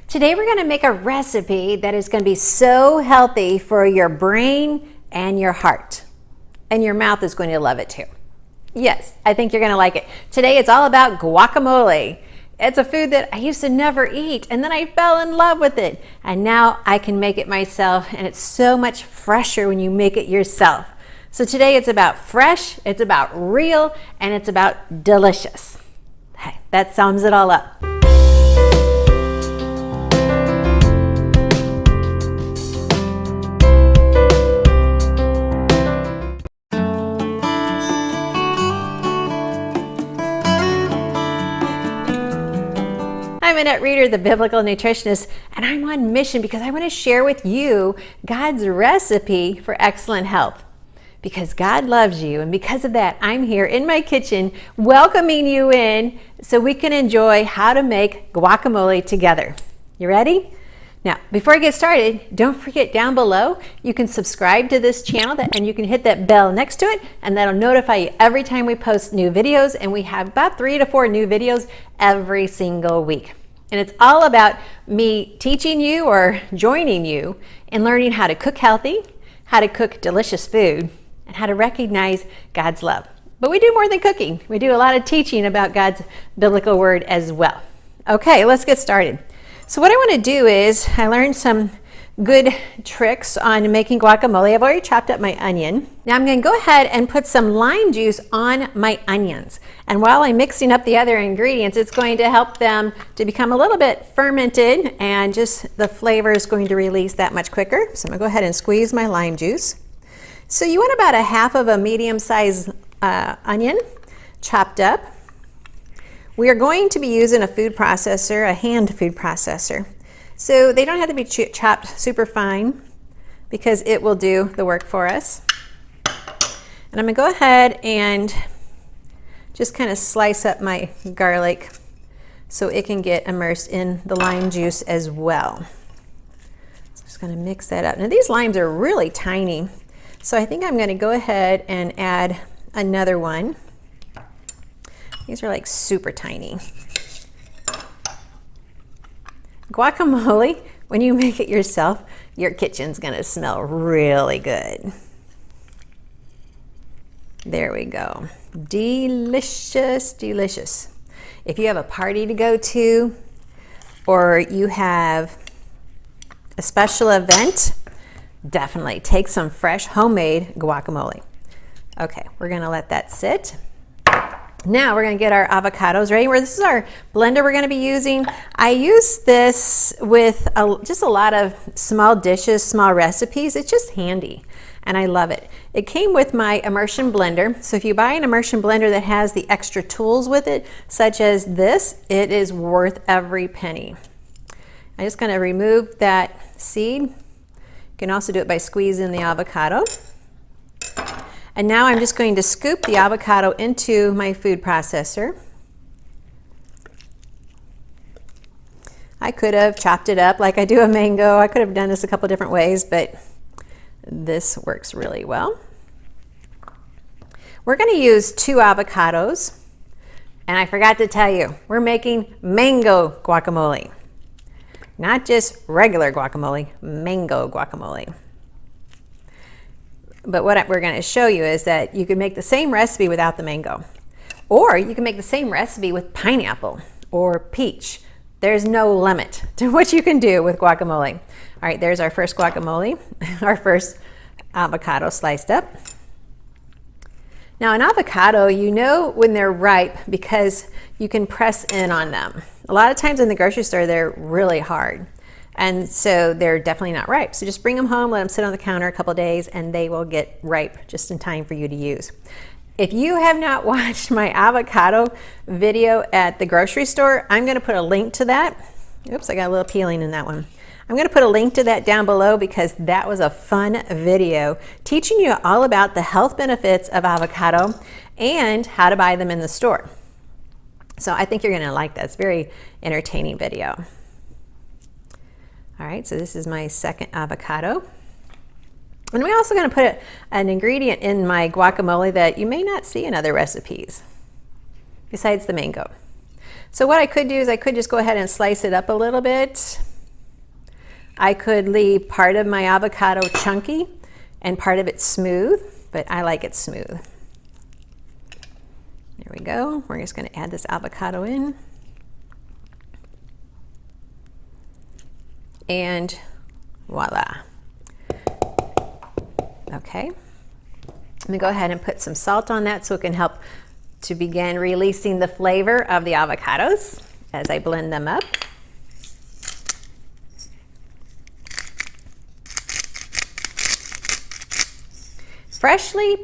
Today we're going to make a recipe that is going to be so healthy for your brain and your heart. And your mouth is going to love it too. Yes, I think you're going to like it. Today it's all about guacamole. It's a food that I used to never eat, and then I fell in love with it. And now I can make it myself, and it's so much fresher when you make it yourself. So today it's about fresh, it's about real, and it's about delicious. Hey, that sums it all up. I'm Annette Reeder, the Biblical Nutritionist, and I'm on mission because I want to share with you God's recipe for excellent health. Because God loves you, and because of that, I'm here in my kitchen welcoming you in so we can enjoy how to make guacamole together. You ready? Now, before I get started, don't forget down below, you can subscribe to this channel and you can hit that bell next to it, and that'll notify you every time we post new videos, and we have about 3 to 4 new videos every single week. And it's all about me teaching you or joining you in learning how to cook healthy, how to cook delicious food, and how to recognize God's love. But we do more than cooking. We do a lot of teaching about God's biblical word as well. Okay, let's get started. So what I want to do is, I learned some good tricks on making guacamole. I've already chopped up my onion. Now I'm going to go ahead and put some lime juice on my onions. And while I'm mixing up the other ingredients, it's going to help them to become a little bit fermented, and just the flavor is going to release that much quicker. So I'm going to go ahead and squeeze my lime juice. So you want about a half of a medium-sized onion chopped up. We are going to be using a food processor, a hand food processor. So they don't have to be chopped super fine because it will do the work for us. And I'm going to go ahead and just kind of slice up my garlic so it can get immersed in the lime juice as well. So just going to mix that up. Now these limes are really tiny, so I think I'm going to go ahead and add another one. These are like super tiny. Guacamole, when you make it yourself, your kitchen's gonna smell really good. There we go. Delicious, delicious. If you have a party to go to, or you have a special event, definitely take some fresh homemade guacamole. Okay, we're gonna let that sit. Now we're going to get our avocados ready. This is our blender we're going to be using. I use this with just a lot of small dishes, small recipes. It's just handy, and I love it. It came with my immersion blender. So if you buy an immersion blender that has the extra tools with it, such as this, it is worth every penny. I'm just going to remove that seed. You can also do it by squeezing the avocado. And now I'm just going to scoop the avocado into my food processor. I could have chopped it up like I do a mango. I could have done this a couple different ways, but this works really well. We're going to use 2 avocados. And I forgot to tell you, we're making mango guacamole. Not just regular guacamole, mango guacamole. But what we're going to show you is that you can make the same recipe without the mango. Or you can make the same recipe with pineapple or peach. There's no limit to what you can do with guacamole. All right, there's our first guacamole, our first avocado sliced up. Now an avocado, you know when they're ripe because you can press in on them. A lot of times in the grocery store, they're really hard. And so they're definitely not ripe. So just bring them home, let them sit on the counter a couple days, and they will get ripe just in time for you to use. If you have not watched my avocado video at the grocery store, I'm gonna put a link to that. Oops, I got a little peeling in that one. I'm gonna put a link to that down below because that was a fun video teaching you all about the health benefits of avocado and how to buy them in the store. So I think you're gonna like that. It's a very entertaining video. All right, so this is my second avocado. And we're also going to put an ingredient in my guacamole that you may not see in other recipes, besides the mango. So what I could do is I could just go ahead and slice it up a little bit I could leave part of my avocado chunky and part of it smooth, but I like it smooth. There we go. We're just going to add this avocado in. And voila. Okay. Let me go ahead and put some salt on that so it can help to begin releasing the flavor of the avocados as I blend them up. Freshly,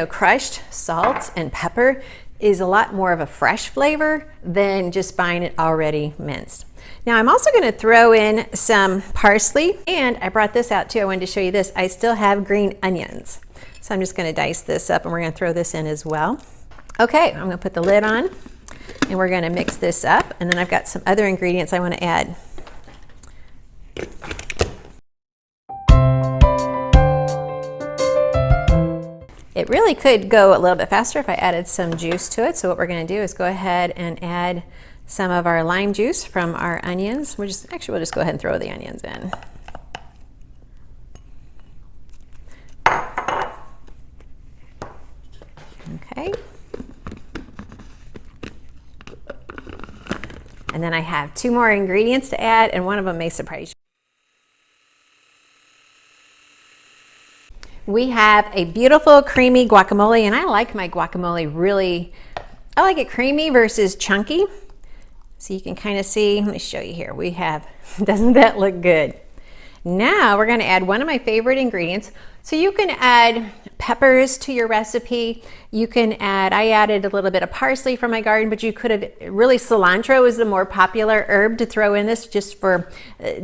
crushed salt and pepper is a lot more of a fresh flavor than just buying it already minced. Now I'm also going to throw in some parsley, and I brought this out too. I wanted to show you this. I still have green onions. So I'm just going to dice this up and we're going to throw this in as well. Okay, I'm going to put the lid on and we're going to mix this up, and then I've got some other ingredients I want to add. It really could go a little bit faster if I added some juice to it. So what we're going to do is go ahead and add some of our lime juice from our onions. We'll just go ahead and throw the onions in. Okay. And then I have 2 more ingredients to add, and one of them may surprise you. We have a beautiful creamy guacamole, and I like my guacamole I like it creamy versus chunky. So you can kind of see, let me show you here. We have, doesn't that look good? Now we're going to add one of my favorite ingredients. So you can add peppers to your recipe. You can add, I added a little bit of parsley from my garden, but you could have, really cilantro is the more popular herb to throw in this just for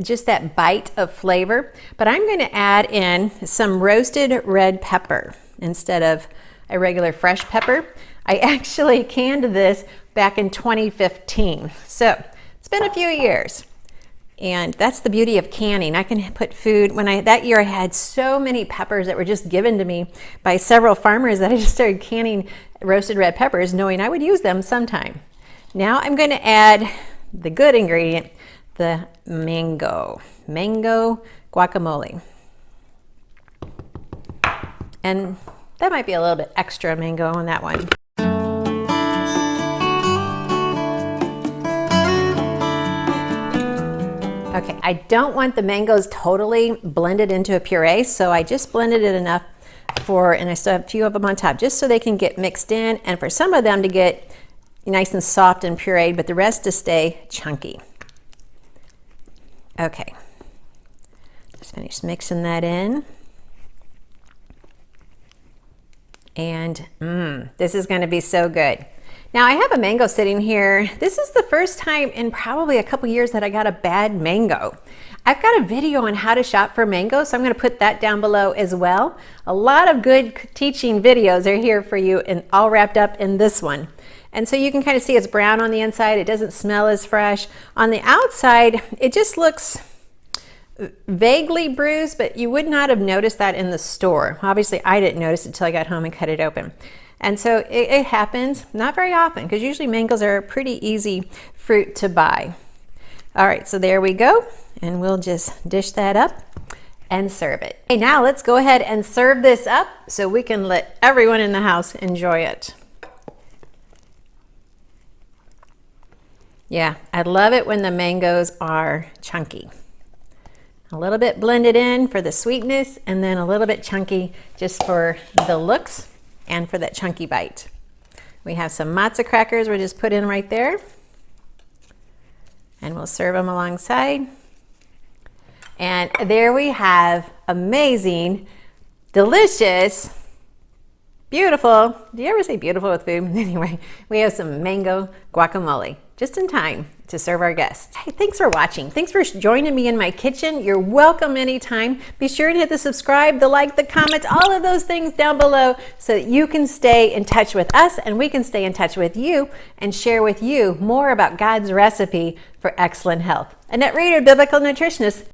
just that bite of flavor. But I'm going to add in some roasted red pepper instead of a regular fresh pepper. I actually canned this back in 2015. So it's been a few years. And that's the beauty of canning. I can put food, that year I had so many peppers that were just given to me by several farmers that I just started canning roasted red peppers knowing I would use them sometime. Now I'm going to add the good ingredient, the mango guacamole. And that might be a little bit extra mango on that one. Okay, I don't want the mangoes totally blended into a puree, so I just blended it enough and I still have a few of them on top, just so they can get mixed in, and for some of them to get nice and soft and pureed, but the rest to stay chunky. Okay, just finished mixing that in. And this is going to be so good. Now I have a mango sitting here. This is the first time in probably a couple years that I got a bad mango. I've got a video on how to shop for mangoes, so I'm going to put that down below as well. A lot of good teaching videos are here for you, and all wrapped up in this one. And so you can kind of see it's brown on the inside. It doesn't smell as fresh. On the outside, it just looks vaguely bruised, but you would not have noticed that in the store. Obviously, I didn't notice it until I got home and cut it open. And so it happens, not very often, because usually mangoes are a pretty easy fruit to buy. All right, so there we go. And we'll just dish that up and serve it. Okay, now let's go ahead and serve this up so we can let everyone in the house enjoy it. Yeah, I love it when the mangoes are chunky. A little bit blended in for the sweetness, and then a little bit chunky just for the looks and for that chunky bite. We have some matzo crackers we'll just put in right there, and we'll serve them alongside. And there we have amazing, delicious, beautiful. Do you ever say beautiful with food? Anyway, we have some mango guacamole just in time to serve our guests. Hey, thanks for watching. Thanks for joining me in my kitchen. You're welcome anytime. Be sure to hit the subscribe, the like, the comments, all of those things down below so that you can stay in touch with us and we can stay in touch with you and share with you more about God's recipe for excellent health. Annette Reeder, Biblical Nutritionist.